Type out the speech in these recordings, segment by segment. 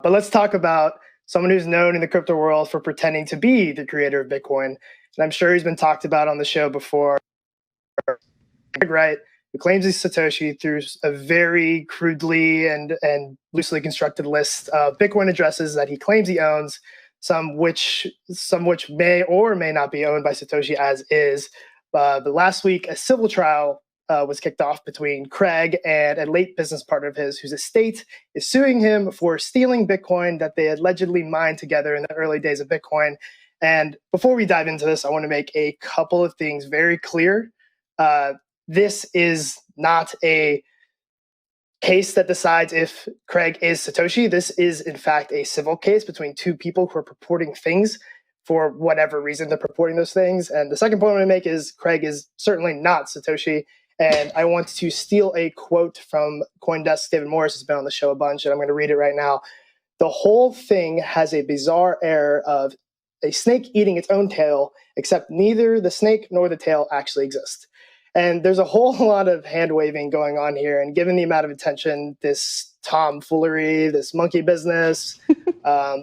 But let's talk about someone who's known in the crypto world for pretending to be the creator of Bitcoin. And I'm sure he's been talked about on the show before. Craig Wright, who claims he's Satoshi through a very crudely and loosely constructed list of Bitcoin addresses that he claims he owns, some which may or may not be owned by Satoshi as is. But last week, a civil trial was kicked off between Craig and a late business partner of his, whose estate is suing him for stealing Bitcoin that they allegedly mined together in the early days of Bitcoin. And before we dive into this, I want to make a couple of things very clear. This is not a case that decides if Craig is Satoshi. This is, in fact, a civil case between two people who are purporting things for whatever reason they're purporting those things. And the second point I want to make is Craig is certainly not Satoshi. And I want to steal a quote from CoinDesk. David Morris has been on the show a bunch, and I'm going to read it right now. The whole thing has a bizarre air of a snake eating its own tail, except neither the snake nor the tail actually exist. And there's a whole lot of hand waving going on here. And given the amount of attention, this tomfoolery, this monkey business,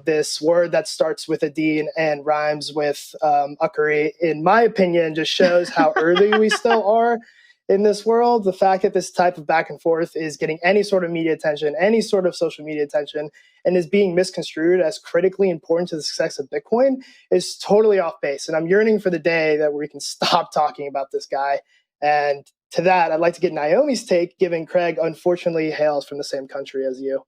this word that starts with a D and rhymes with uckery, in my opinion, just shows how early we still are in this world. The fact that this type of back and forth is getting any sort of media attention, any sort of social media attention, and is being misconstrued as critically important to the success of Bitcoin is totally off base. And I'm yearning for the day that we can stop talking about this guy. And to that, I'd like to get Naomi's take, given Craig unfortunately hails from the same country as you.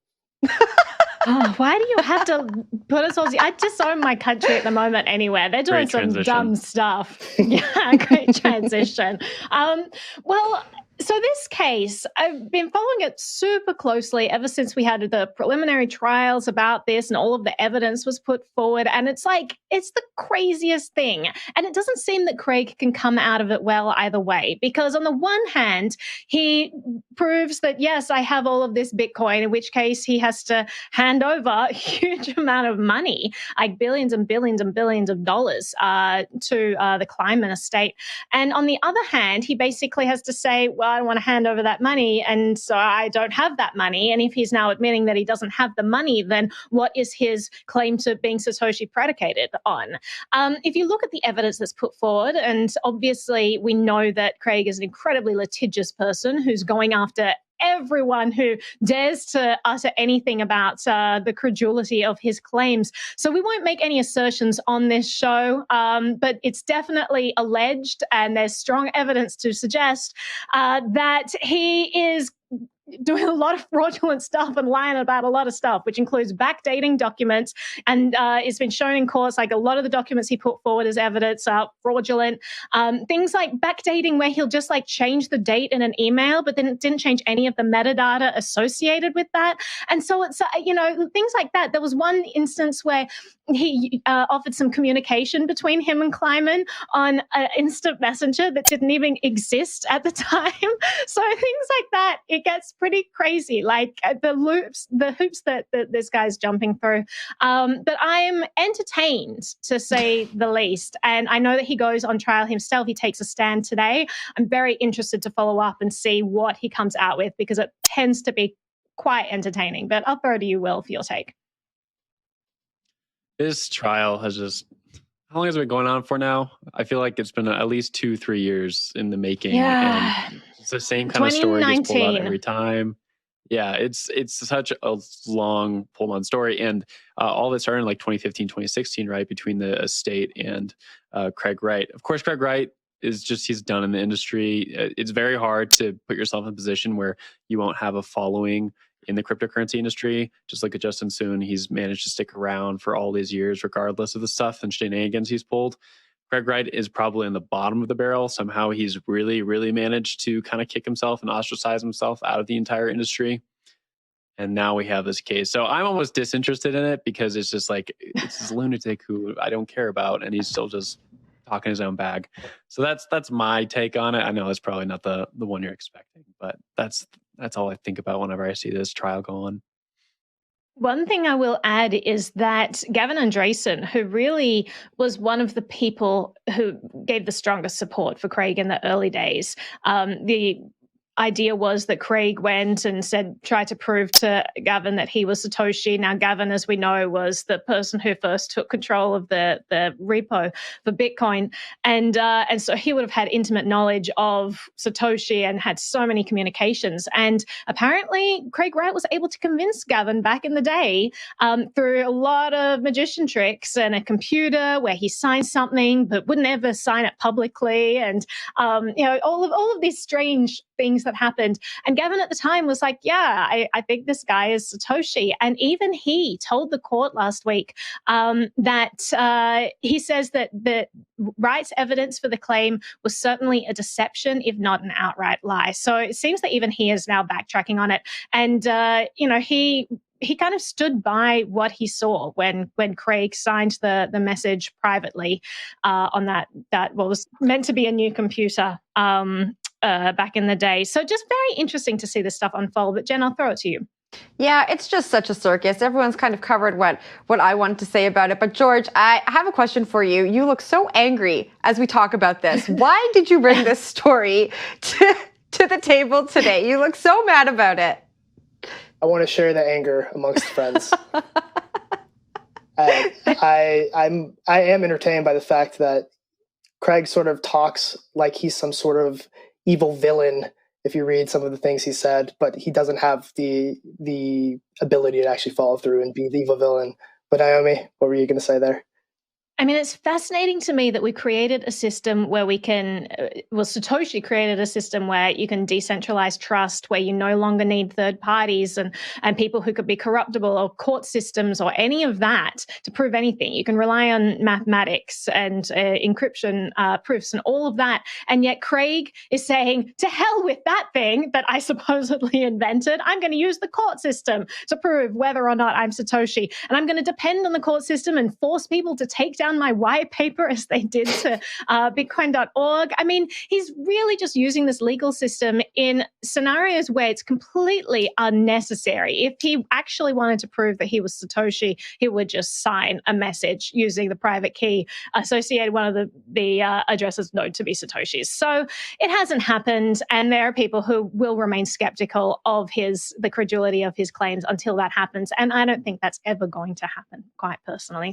Oh, why do you have to put us all? I just own my country at the moment anywhere. They're doing some dumb stuff. Yeah, great transition. Well, so this case, I've been following it super closely ever since we had the preliminary trials about this and all of the evidence was put forward. And it's the craziest thing. And it doesn't seem that Craig can come out of it well either way, because on the one hand, he proves that, yes, I have all of this Bitcoin, in which case he has to hand over a huge amount of money, like billions and billions and billions of dollars to the Kleiman estate. And on the other hand, he basically has to say, well, I don't want to hand over that money, and so I don't have that money. And if he's now admitting that he doesn't have the money, then what is his claim to being Satoshi predicated on? If you look at the evidence that's put forward, and obviously we know that Craig is an incredibly litigious person who's going after everyone who dares to utter anything about the credulity of his claims. So we won't make any assertions on this show, but it's definitely alleged, and there's strong evidence to suggest that he is doing a lot of fraudulent stuff and lying about a lot of stuff, which includes backdating documents. And it's been shown in courts, like a lot of the documents he put forward as evidence are fraudulent. Things like backdating where he'll just change the date in an email, but then it didn't change any of the metadata associated with that. And so it's, things like that. There was one instance where he offered some communication between him and Kleiman on an instant messenger that didn't even exist at the time. So things like that, it gets pretty crazy, like the hoops that this guy's jumping through. But I'm entertained, to say the least. And I know that he goes on trial himself. He takes a stand today. I'm very interested to follow up and see what he comes out with, because it tends to be quite entertaining. But I'll throw to you, Will, for your take. This trial has how long has it been going on for now? I feel like it's been at least 2-3 years in the making. Yeah. And it's the same kind of story gets pulled out every time. Yeah, it's such a long pulled on story. And all this started in 2015, 2016, right? Between the estate and Craig Wright. Of course, Craig Wright is he's done in the industry. It's very hard to put yourself in a position where you won't have a following in the cryptocurrency industry. Just look at Justin Sun. He's managed to stick around for all these years, regardless of the stuff and shenanigans he's pulled. Craig Wright is probably in the bottom of the barrel. Somehow he's really, really managed to kind of kick himself and ostracize himself out of the entire industry. And now we have this case. So I'm almost disinterested in it, because it's just it's this lunatic who I don't care about, and he's still just talking his own bag. So that's my take on it. I know it's probably not the one you're expecting, but that's all I think about whenever I see this trial go on. One thing I will add is that Gavin Andresen, who really was one of the people who gave the strongest support for Craig in the early days, the idea was that Craig went and tried to prove to Gavin that he was Satoshi. Now, Gavin, as we know, was the person who first took control of the repo for Bitcoin. And so he would have had intimate knowledge of Satoshi and had so many communications. And apparently, Craig Wright was able to convince Gavin back in the day through a lot of magician tricks and a computer where he signed something but wouldn't ever sign it publicly. And, all of these strange things that happened. And Gavin at the time was like, yeah, I think this guy is Satoshi. And even he told the court last week that he says that Wright's evidence for the claim was certainly a deception, if not an outright lie. So it seems that even he is now backtracking on it. And, he kind of stood by what he saw when Craig signed the message privately on that what was meant to be a new computer back in the day. So just very interesting to see this stuff unfold. But Jen, I'll throw it to you. Yeah, it's just such a circus. Everyone's kind of covered what I wanted to say about it. But George, I have a question for you. You look so angry as we talk about this. Why did you bring this story to the table today? You look so mad about it. I want to share the anger amongst friends. I am entertained by the fact that Craig sort of talks like he's some sort of evil villain if you read some of the things he said, but he doesn't have the ability to actually follow through and be the evil villain. But Naomi, what were you going to say there? I mean, it's fascinating to me that we created a system where we can, Satoshi created a system where you can decentralize trust, where you no longer need third parties and people who could be corruptible or court systems or any of that to prove anything. You can rely on mathematics and encryption proofs and all of that. And yet Craig is saying, to hell with that thing that I supposedly invented. I'm going to use the court system to prove whether or not I'm Satoshi. And I'm going to depend on the court system and force people to take down my white paper as they did to Bitcoin.org. I mean, he's really just using this legal system in scenarios where it's completely unnecessary. If he actually wanted to prove that he was Satoshi, he would just sign a message using the private key associated one of the addresses known to be Satoshi's. So it hasn't happened, and there are people who will remain skeptical of the credulity of his claims until that happens. And I don't think that's ever going to happen, quite personally.